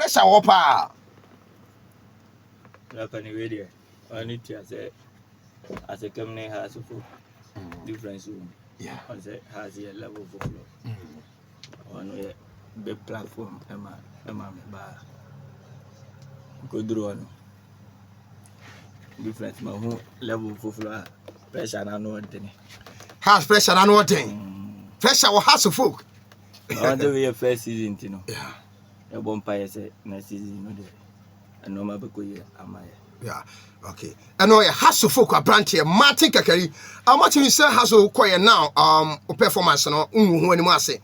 pressure opa. Like on the radio, I need to say, as a company has a difference. Yeah. As it has a level of flow. On a big platform, Emma, bar. Good run. Difference, my whole level of flow. Pressure, I know what thing. Has pressure, I know what thing. Pressure or has a folk. I want to be a first season, you know. Yeah. A vampire say, next season, no day. And no matter am I. Yeah, okay. And no, has to folk a brand here. Martin Kakari. How much you say has to acquire now? Performance no. When you say,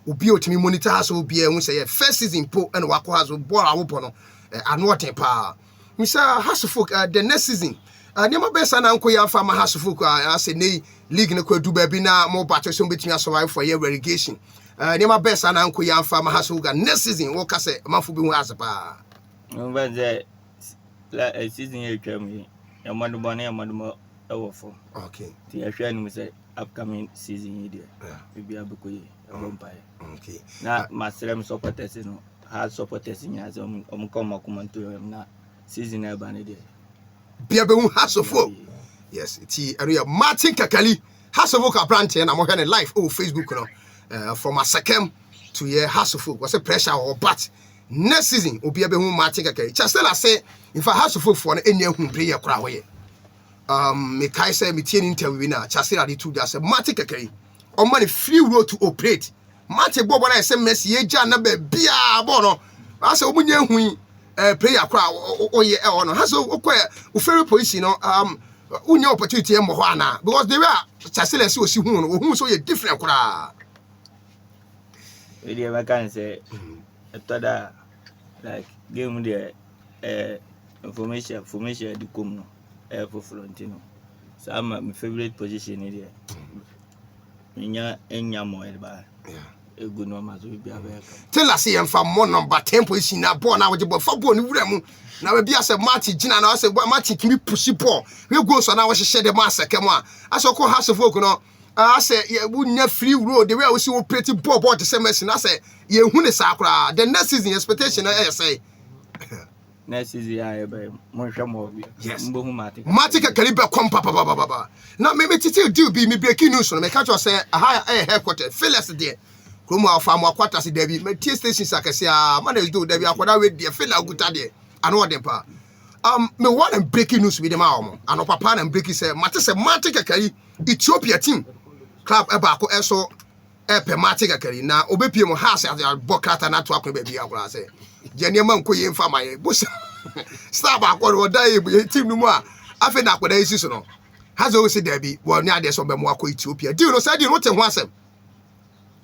ubi otimi monitor has to be a say first season po and wako has to bore our bono. And what a pa. Mr. Has to folk the next season. Nema best and uncle ya farmer has to folk. I say nay league no could do baby now more battles between us survive for year relegation. Nema best and uncle ya farmer has to go next season. What can say? Mafu be has a pa. Like a season here came me. A man money, a man for. Okay. The Asian was upcoming season here. We be able to a vampire. Okay. Now, my serum supporters, you know, has supporters in as come to him now. Season a banner there. Be a boom has of folk. Yes, it's area Martin Kakali has a vocal brand and I'm working live on Facebook from a second to year has of folk was a pressure or but. Next season, will be a Martin Kakari. Chastela say, if I have to vote for any who play a crowd, me Kai say, me teen interview now, Chastela the two that's a Martin Kakari. On money free road to operate. Martin Bob, when I say Messi, Jan, number Bia Bono. I say, when you play a crowd or ye honor, has a very position, only opportunity and Mohana, because there are Chastela so who so a different crowd. I can say, like give me the information the come no for Florentino. So I'm my favorite position here. Enya more ba. Yeah. A good number so be able. Tell us here from more number 10 position na ball na we for ball ni wura mu. Na we be as a Martin Gina na say Martin can be push ball. We go so na we share the master come on. As o ko house of folk no. I say yeah, we near free road. The way we see operating ball the same as I say yeah, who is sakura. The next season expectation I say. Next season I be more. Yes. Matika Kariba come papa. Now maybe titi do be me breaking news on me catch you say a higher headquarters. Feel us there. Come out from our quarters there be me T stations I man is do there be akwadaa we there feel like good there. I know them pa. Me one and breaking news with them and papa and breaking say Matika Kari Ethiopia team. Club ebako eso Matika Kari na obepie mo house at the bokata na to akwa baby akwa say je niam nko ye mfa maye bush star ba akwa wo dai e team no mu a afi na akwa dai siso no has always said there be wo ni ade so be mo akwa Ethiopia deal no say deal no te ho asem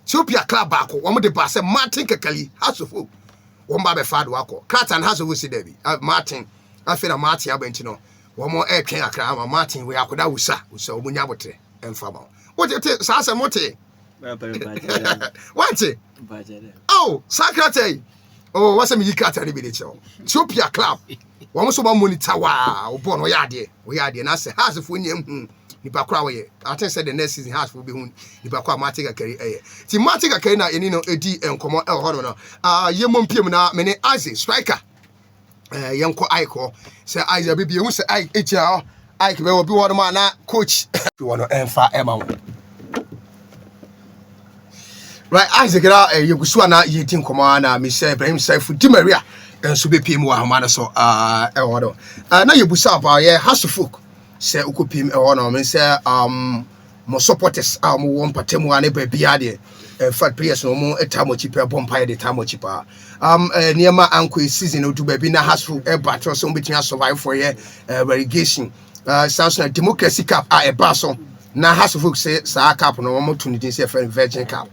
Ethiopia club bako wo mo de ba say Matika Kari has of wo ba be fa do akwa Kratan has always said there be Martin afi na Martin abenti no wo mo e twen akra Martin we akoda wusa wo mo nya botre emfa ma what you say sa mote what oh secretary oh what's me yikata ni be cho Ethiopia club wo so ba monitor wa obo no yade we yade na say has for nyam ni ba kwa we I think say the next season has for be hu ni ba kwa Matika Kari ti Matika Kari na eni no edi enkomo e ho no yemom piem na me ne Isaac striker yenko aiko say Isaac be hu say ai etia ai ke be obi wo no na coach we want to enfa ema. Right, Isaac, you go so na ye tin koma na me say Ibrahim Saifu Di Maria and so be pim wa hama so e wodo. Na ye busa ba ye has folk say ukopim e wono me say mo supporters mo won patemu ane ba bia de fat players no mo etamo chipa bompa de tamo chipa. Niema anko season no do ba bi na has folk e battle so betia survive for ye relegation. Sounds like democracy cup e ba so na has folk say sa cup no mo tuni din say Virgin Cup.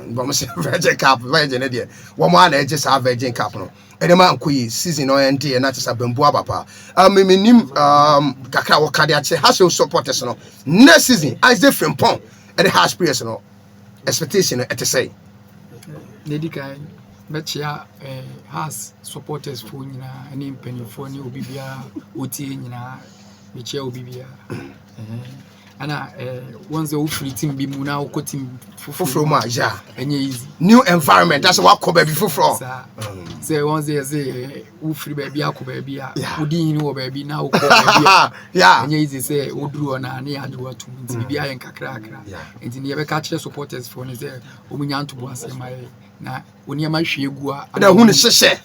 But Virgin Cup, Virgin idea. One man just have Virgin Cup no. Any man kui season no end and that is a bamboo papa. Me nim kakra wakadiache has your supporters no. Next season as different pon and the hash players no. Expectation at the say. Lady Kai betcha has supporters for any penny for new bibia uti na biche obibia. ana once the free team be mu na wo team fufuro ma ja enye easy new environment that's what ko baby fufuro say once they say wo free baby akoba baby a odi hin wo baby na wo ko baby yeah enye easy say oduru ona na ya do atum nti bibi ayen kakra kakra nti ne be ka kire supporters for ne say omunya ntobo asema na oni ama hwe egu a na hu ne hyehye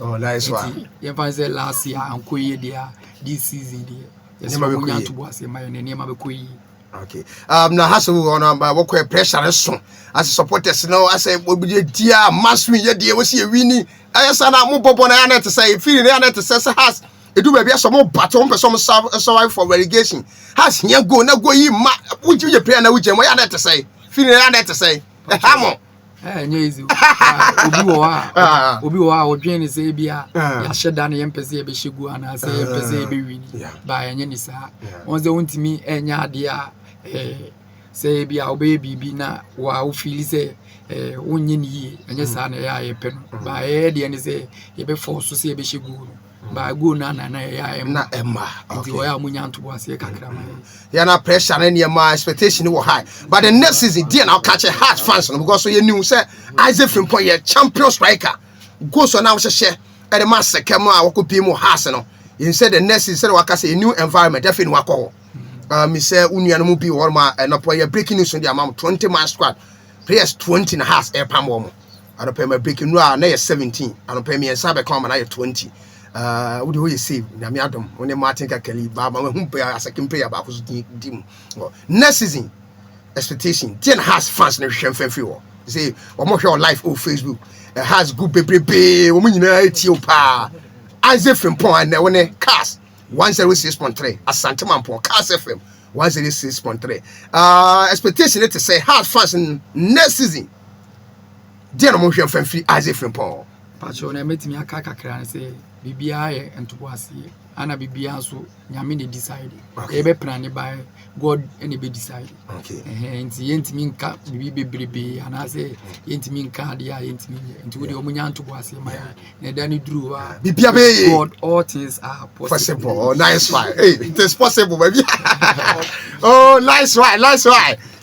oh nice one ye fan say last year ankoye dia this season dia yes omunya ntobo asema ne ne ma be koyi. Okay. Now has to go on by what pressure so as supporters now I say we be dear mass win ye dey we see winning. I say na mo bobo na na to say feeling na to say has e do baby some battle person survive for relegation. Has here go na go yi ma would you play na we jam ya na to say feeling na to say hamo nyezi obi wo a odwen ne say bia ya hyeda na yempese e be hyegu ana say yempese e be wini ba enye ni sa once the wontimi enya ade a say bia obe bibi na wa wo feel say wonye ni yi enye sa na ya ye pe no ba de ne say ye be force say e be hyegu ba go na ya na emma okay we amunya ntobo ase kakra ma ya na pressure na ne ma expectation was high but the next season dey now catch a hard fans because so you knew say Isaac Frimpong ye champion striker go so now hye e de ma sekam a wakopi mu has no you said the next season waka say a new environment definitely wakọ me say unuanu mu bi wo ma no po ye breaking news on the amount 20 man squad players 20 and has e pam wo I don't pay my breaking news na 17 I don't pay me ensa be come na 20 what do you say na me adom when Martin Kakali ba ma hu player as a player ba ko dim next season expectation 10 has fans na hwem fanfi wo say omo hwe live on Facebook has good bebrebe omo nyina etio pa Isaac Frimpong na won cast 106.3 Asante Mampong Cast FM 106.3 expectation to say has fans in next season dia no mo hwe fanfi Isaac Frimpong pacho na metimi aka kakra na say bibia ye ntobo ase ana bibia so nyame ne decide e be plan by God any be decide okay enti yentimi nka bibi bebrebe ana say yentimi nka dia yentimi enti wo de omunya ntobo ase ma na da ni duru wa bibia be God all things are possible. Oh nice one hey it is possible baby oh nice one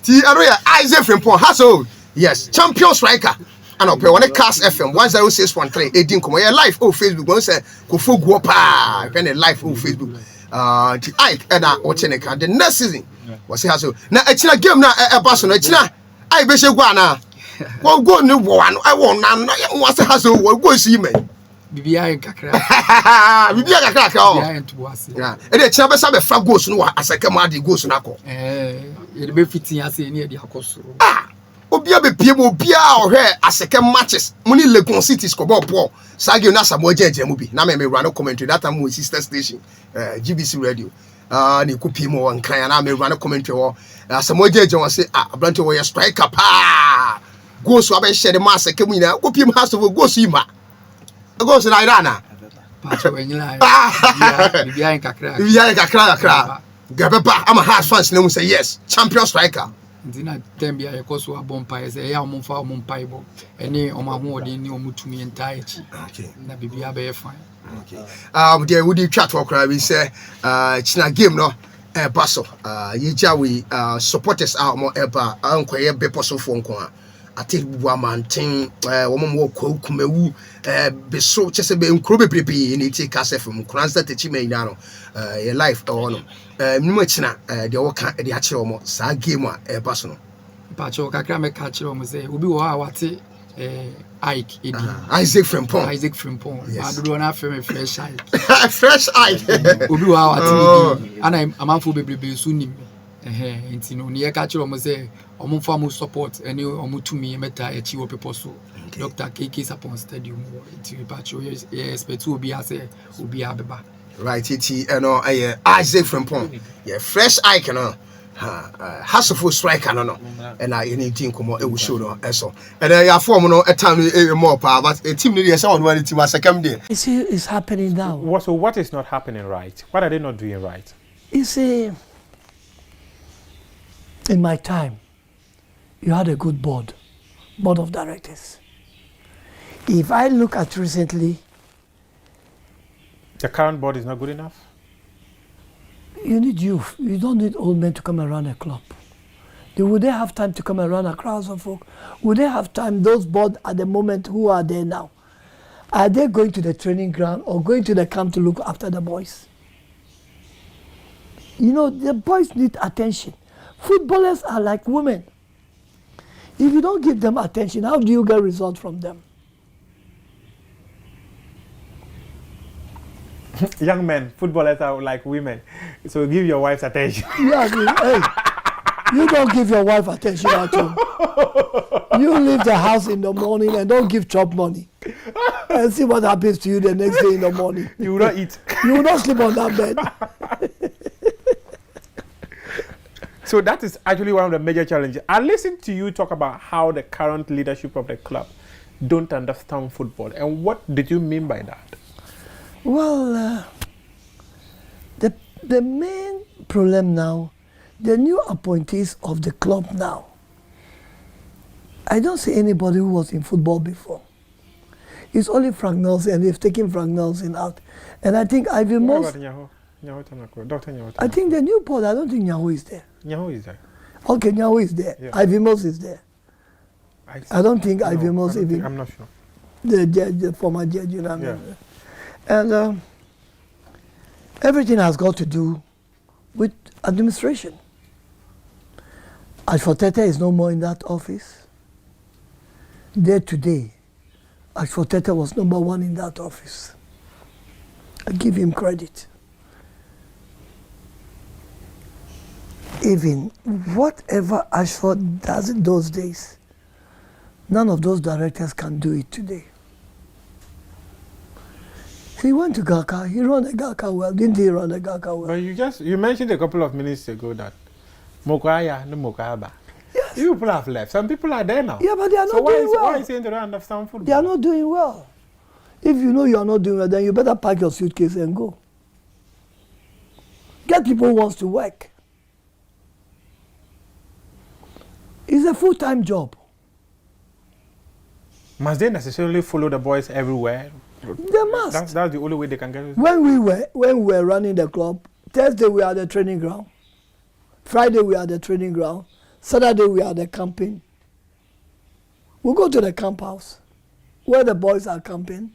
ti aroya Isaac Frimpong haso yes champion striker and up on Cast FM 106.3 edin komo ye live on Facebook won say ko fogu pa when live on Facebook the Ike and watching the next season was he so na echina game na e ba so na echina ai be shegu ana wo go ni wo ano I won na won say haso wo go si me bibia kakra bibia ntobo ase yeah e de echina be sa be fa goals no wa asaka ma de goals na ko e de be fitin ase ni e de akosoro obia be pie mo obia ohwe aseke matches muni Legon Cities ko ball sage na Samuel jeje mu bi na me run commentary that time we sister station GBC radio ni ku pie mo nkran na me run commentary wo Samuel jeje won say abrante wo ye striker pa go so abe share the mass ke mu ina ku pie mo haso go so ima go so na ira na pacho enyila bibia kakra gabeba am a hard fans na mu say yes champion striker ndina tembia yekoso abompa ese ya omumfa omumpaibo eni omahode ni omutumi entaichi okay na bibia be fine okay there would you chat for we say china game no baso yeja we supporters are more eba ankoye beposo fo nko a ate bubu amanten wo kumewu beso chese be nkro bebrebe ni ti kase from kranza techi me ina no your life no mnimu china de wo ka de a kire wo sa game a eba so no pacho kakra me ka kire wo say obi wo a wate Ike edi Isaac Frimpong adodo na afem fresh Ike fresh Ike obi wo a wate edi ana amanfo bebrebe so nim enti no ne ka kire wo say omumfa mu support eni omutumi meta echi wo people so Dr. KK Sapon Stadium enti pacho ye expect obi ase obi abeba right iti no Isaac Frimpong yeah fresh Ike no hasofo striker no and anything come e will show no eso and ya form no time more power but a team dey say one team as second day it's happening now. What is not happening right? What are they not doing right? You see, in my time you had a good board of directors. If I look at recently, the current board is not good enough. You need youth. You don't need old men to come around a club. Would they have time to come around a crowd of folk? Would they have time, those bored at the moment who are there now? Are they going to the training ground or going to the camp to look after the boys? You know, the boys need attention. Footballers are like women. If you don't give them attention, how do you get results from them? Young men, footballers are like women. So give your wives attention. Yeah, hey, you don't give your wife attention at all. You leave the house in the morning and don't give chop money. And see what happens to you the next day in the morning. You will not eat. You will not sleep on that bed. So that is actually one of the major challenges. I listened to you talk about how the current leadership of the club don't understand football. And what did you mean by that? Well, the main problem now, the new appointees of the club now, I don't see anybody who was in football before. It's only Frank Nelson, and they've taken Frank Nelson out. And I think Ivy Moss. Dr. Nyaho. I think the new board, I don't think Nyaho is there. Nyaho is there. Okay, Nyaho is there. Yeah. Ivy Moss is there. I don't think Ivy Moss even. I'm not sure. The judge, the former judge, you know what I mean? Yeah. And everything has got to do with administration. Ashford is no more in that office. Day to day, Ashford was number one in that office. I give him credit. Even whatever Ashford does in those days, none of those directors can do it today. He went to Gaka. He ran the Gaka well. Didn't he run the Gaka well? But you mentioned a couple of minutes ago that Mokaya, no Mokaba. Yes. You people have left. Some people are there now. Yeah, but they are not doing well. Why are you saying they don't understand football? They are not doing well. If you know you are not doing well, then you better pack your suitcase and go. Get people who wants to work. It's a full-time job. Must they necessarily follow the boys everywhere? They must. That's the only way they can get it. When we were running the club, Thursday we are at the training ground. Friday we are at the training ground. Saturday we are at the camping. We go to the camp house where the boys are camping.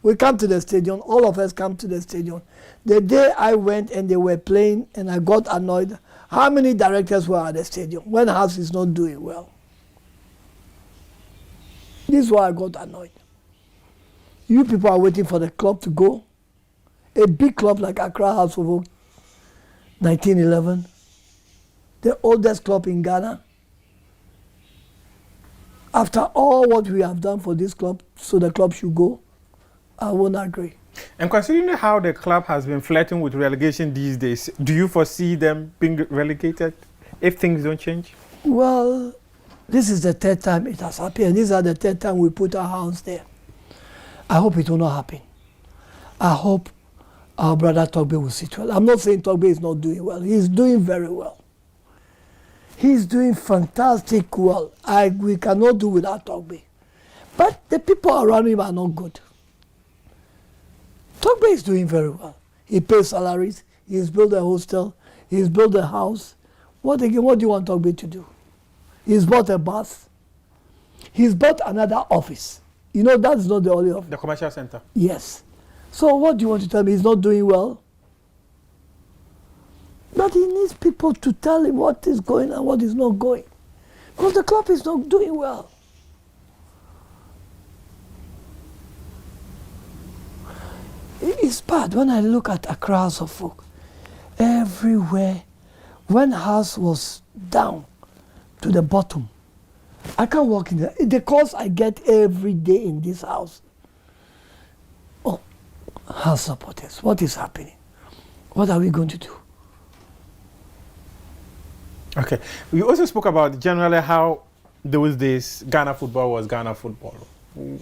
We come to the stadium. All of us come to the stadium. The day I went and they were playing and I got annoyed, how many directors were at the stadium when the house is not doing well? This is why I got annoyed. You people are waiting for the club to go. A big club like Accra House of Oak, 1911, the oldest club in Ghana. After all what we have done for this club, so the club should go, I won't agree. And considering how the club has been flirting with relegation these days, do you foresee them being relegated if things don't change? Well, this is the third time it has happened, and these are the third time we put our hands there. I hope it will not happen. I hope our brother Togbe will sit well. I'm not saying Togbe is not doing well. He's doing very well. He's doing fantastic well. We cannot do without Togbe. But the people around him are not good. Togbe is doing very well. He pays salaries. He's built a hostel. He's built a house. What do you want Togbe to do? He's bought a bus. He's bought another office. You know, that's not the only office. The commercial center. Yes. So what do you want to tell me? He's not doing well? But he needs people to tell him what is going and what is not going. Because the club is not doing well. It's bad when I look at Accra House of Folk. Everywhere, when house was down to the bottom, I can't walk in there. The calls I get every day in this house. Oh, house supporters, what is happening? What are we going to do? Okay. We also spoke about generally how those days Ghana football was Ghana football. When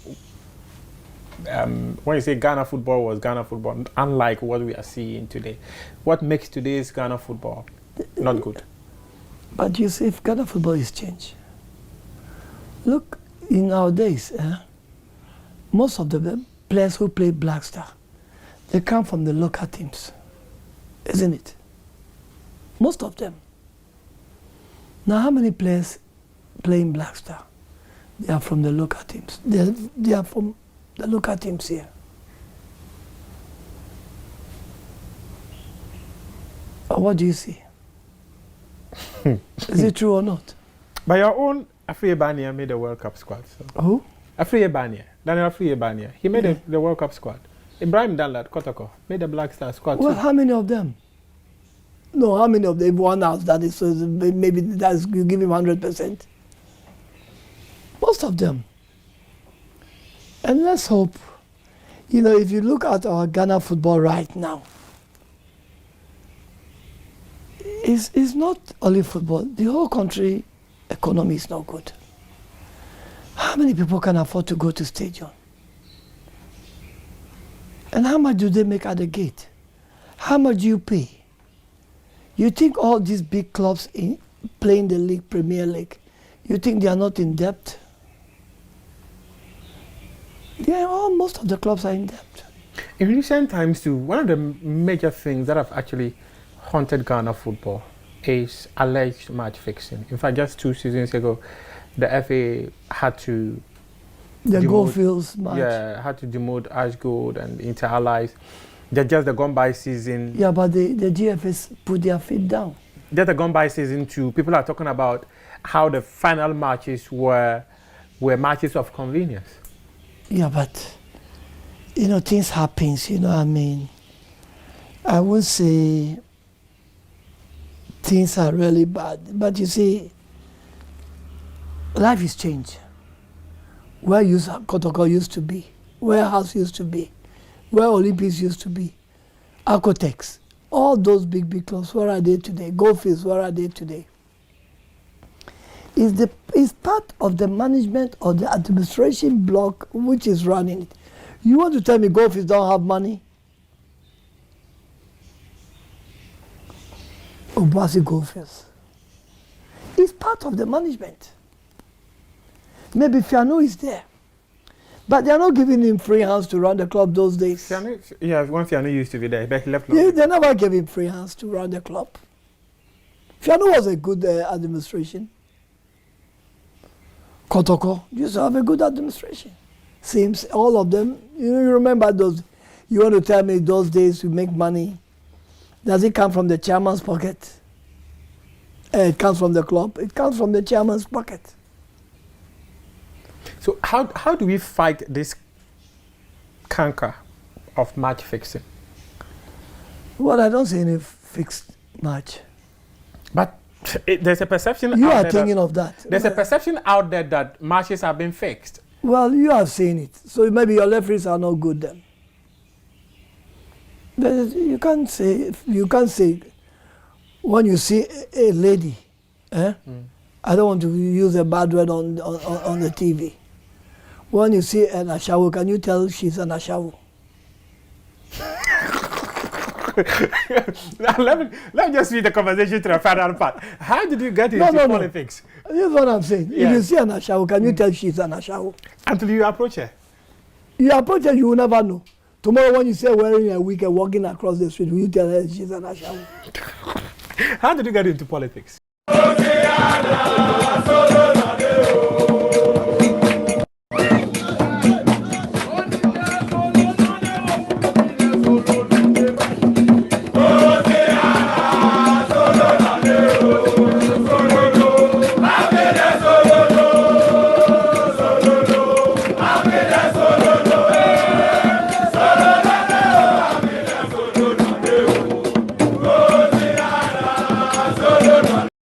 you say Ghana football was Ghana football, unlike what we are seeing today, what makes today's Ghana football not good? But you see, if Ghana football is changed, look, in our days, most of the players who play Black Star, they come from the local teams, isn't it? Most of them. Now, how many players play in Black Star? They are from the local teams. They are from the local teams here. What do you see? Is it true or not? By your own, Afriye Bania made the World Cup squad. So. Who? Afriye Bania, Daniel Afriye Bania. He made the World Cup squad. Ibrahim Danlad, Kotoko, made the Black Star squad Well, too. how many of them? No, how many of them? One out, that is, so maybe that's, you give him 100%. Most of them. And let's hope, if you look at our Ghana football right now, it's not only football. The whole country economy is not good. How many people can afford to go to stadium? And how much do they make at the gate? How much do you pay? You think all these big clubs playing the league, Premier League, you think they are not in debt? Most of the clubs are in debt. In recent times too, one of the major things that have actually haunted Ghana football is alleged match fixing. In fact, just 2 seasons ago, the FA had to The Goldfields match. Yeah, had to demote Ashgold and Inter Allies. Just the gone by season. Yeah, but the GFS put their feet down. Just the gone by season too. People are talking about how the final matches were matches of convenience. Yeah, but things happens. I mean, I won't say things are really bad, but you see, life is changed. Where Kotoko used to be, where House used to be, where Olympics used to be, Arcotex, all those big clubs, where are they today? Goldfields, where are they today? It's part of the management or the administration block which is running it. You want to tell me Goldfields don't have money? Obasi Goldfields. It's part of the management. Maybe Fiano is there. But they are not giving him free hands to run the club those days. Once Fiano used to be there, but he left. They never gave him free hands to run the club. Fiano was a good administration. Kotoko used to have a good administration. Seems all of them, you remember those, you want to tell me those days we make money. Does it come from the chairman's pocket? It comes from the club. It comes from the chairman's pocket. So how do we fight this canker of match fixing? Well, I don't see any fixed match. But there's a perception you out are there thinking of that. There's a perception out there that matches have been fixed. Well, you have seen it. So maybe your referees are not good then. But you can't say when you see a lady, I don't want to use a bad word on the TV. When you see an ashawo, can you tell she's an ashawo? let me just read the conversation to the final part. How did you get into politics? No. This is what I'm saying. Yes. If you see an ashawo, can you tell she's an ashawo? Until you approach her. You approach her, you will never know. Tomorrow when you say wearing a wig and walking across the street, will you tell her she's an ashawo? How did you get into politics?